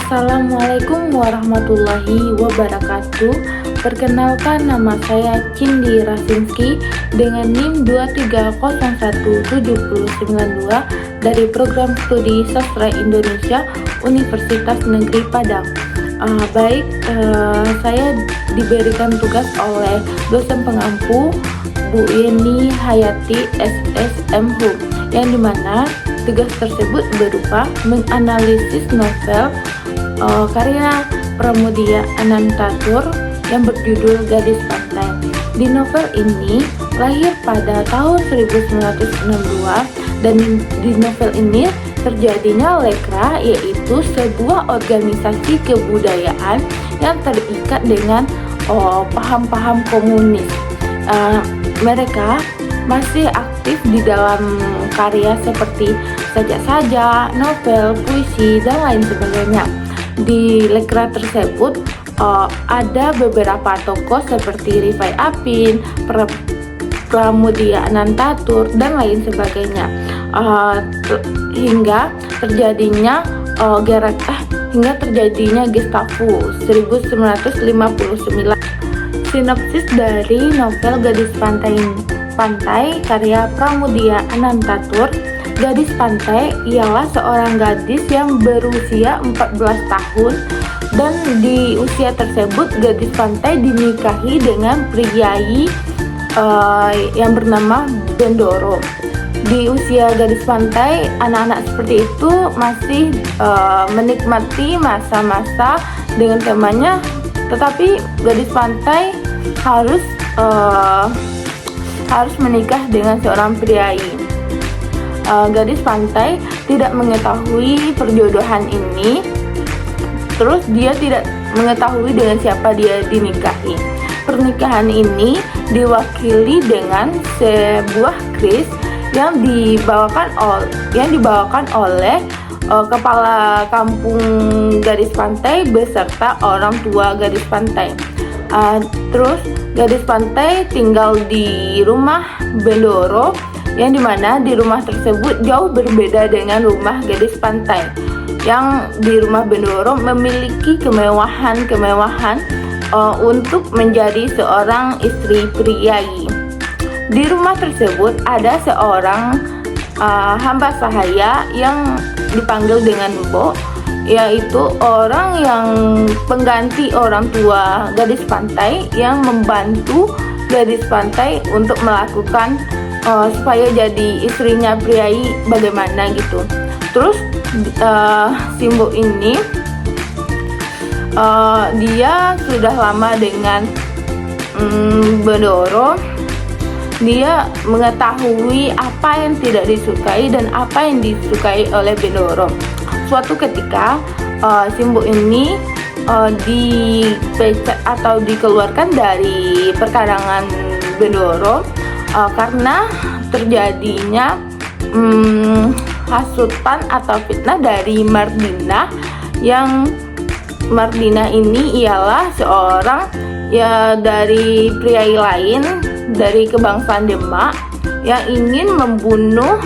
Assalamualaikum warahmatullahi wabarakatuh. Perkenalkan, nama saya Cindy Rasinski dengan NIM 2301792 dari Program Studi Sastra Indonesia Universitas Negeri Padang. Saya diberikan tugas oleh dosen pengampu Bu Yeni Hayati SSM Hum, yang dimana tugas tersebut berupa menganalisis novel karya Pramudia Anantatur yang berjudul Gadis Pantai. Di novel ini lahir pada tahun 1962 dan di novel ini terjadinya Lekra, yaitu sebuah organisasi kebudayaan yang terikat dengan paham-paham komunis. Mereka masih aktif di dalam karya seperti sajak-sajak, novel, puisi, dan lain sebagainya. Di Lekra tersebut ada beberapa tokoh seperti Rifai Apin, Pramudia Anantatur, dan lain sebagainya, hingga terjadinya Gestapo 1959. Sinopsis dari novel Gadis Pantai karya Pramudia Anantatur. Gadis Pantai ialah seorang gadis yang berusia 14 tahun, dan di usia tersebut Gadis Pantai dinikahi dengan priayi yang bernama Bendoro. Di usia Gadis Pantai, anak-anak seperti itu masih menikmati masa-masa dengan temannya, tetapi Gadis Pantai harus menikah dengan seorang priayi. Gadis Pantai tidak mengetahui perjodohan ini, terus dia tidak mengetahui dengan siapa dia dinikahi. Pernikahan ini diwakili dengan sebuah kris yang dibawakan oleh kepala kampung Gadis Pantai beserta orang tua Gadis Pantai. Terus Gadis Pantai tinggal di rumah Bendoro, yang dimana di rumah tersebut jauh berbeda dengan rumah Gadis Pantai. Yang di rumah Bendoro memiliki kemewahan untuk menjadi seorang istri priayi. Di rumah tersebut ada seorang hamba sahaya yang dipanggil dengan Mbok, yaitu orang yang pengganti orang tua Gadis Pantai yang membantu Gadis Pantai untuk melakukan supaya jadi istrinya priayi bagaimana gitu. Terus Simbo ini dia sudah lama dengan Bendoro. Dia mengetahui apa yang tidak disukai dan apa yang disukai oleh Bendoro. Suatu ketika Simbo ini dipecat atau dikeluarkan dari perkarangan Bendoro karena terjadinya hasutan atau fitnah dari Mardina, yang Mardina ini ialah seorang dari priayi lain dari kebangsaan Demak yang ingin membunuh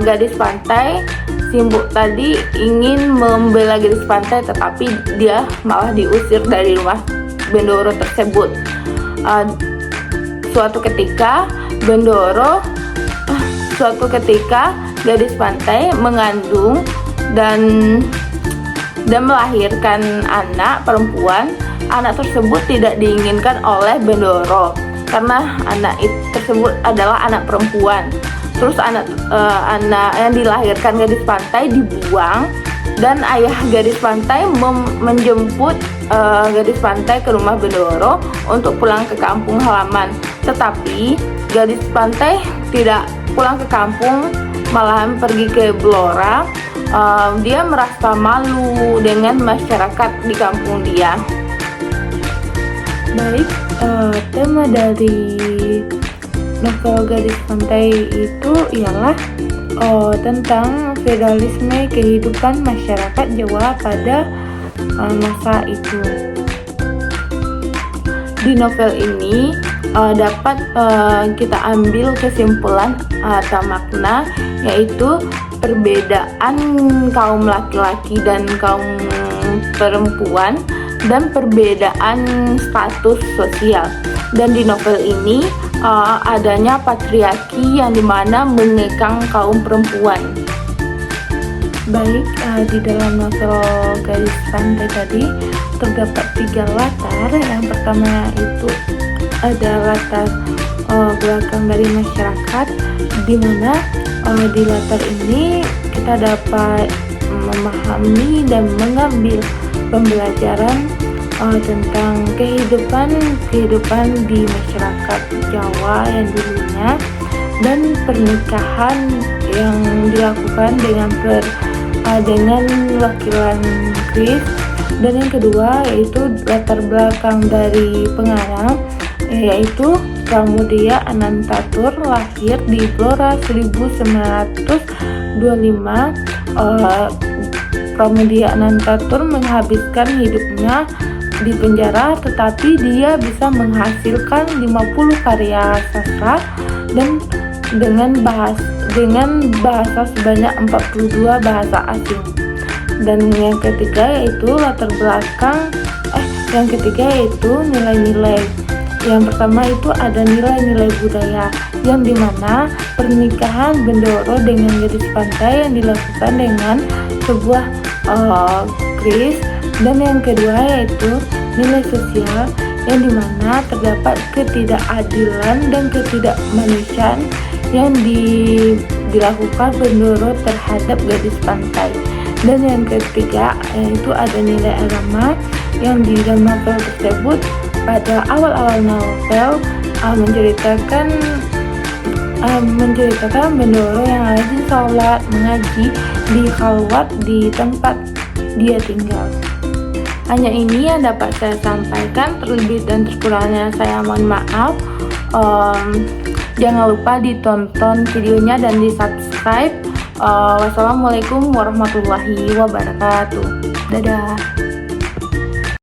Gadis Pantai. Simbo tadi ingin membela Gadis Pantai, tetapi dia malah diusir dari rumah Bendoro tersebut. Suatu ketika Gadis Pantai mengandung dan melahirkan anak perempuan. Anak tersebut tidak diinginkan oleh Bendoro karena anak tersebut adalah anak perempuan. Terus anak yang dilahirkan Gadis Pantai dibuang, dan ayah Gadis Pantai menjemput Gadis Pantai ke rumah Bendoro untuk pulang ke kampung halaman. Tetapi Gadis Pantai tidak pulang ke kampung, malahan pergi ke Blora. Dia merasa malu dengan masyarakat di kampung dia. Baik, tema dari novel Gadis Pantai itu ialah tentang feodalisme kehidupan masyarakat Jawa pada masa itu. Di novel ini dapat kita ambil kesimpulan atau makna, yaitu perbedaan kaum laki-laki dan kaum perempuan dan perbedaan status sosial. Dan di novel ini adanya patriarki yang dimana mengekang kaum perempuan. Baik, di dalam novel Garis Pantai tadi terdapat 3 latar. Yang pertama itu ada latar belakang dari masyarakat, di mana di latar ini kita dapat memahami dan mengambil pembelajaran tentang kehidupan di masyarakat Jawa yang dulunya, dan pernikahan yang dilakukan dengan wakilan Kris. Dan yang kedua yaitu latar belakang dari pengarang, yaitu Pramudia Anantatur, lahir di Blora 1925. Pramudia Anantatur menghabiskan hidupnya di penjara, tetapi dia bisa menghasilkan 50 karya sastra dan dengan bahasa sebanyak 42 bahasa asing. Dan yang ketiga yaitu nilai-nilai. Yang pertama itu ada nilai-nilai budaya, yang dimana pernikahan Bendoro dengan gadis pantai yang dilakukan dengan sebuah kris. Dan yang kedua yaitu nilai sosial, yang dimana terdapat ketidakadilan dan ketidakmanusiaan yang dilakukan Bendoro terhadap gadis pantai. Dan yang ketiga yaitu ada nilai agama, yang di dalam novel tersebut pada awal-awal novel menceritakan Bendoro yang rajin sholat, mengaji di khalwat di tempat dia tinggal. Hanya ini yang dapat saya sampaikan, terlebih dan terkurangnya saya mohon maaf. Jangan lupa ditonton videonya dan di subscribe. Wassalamualaikum warahmatullahi wabarakatuh. Dadah.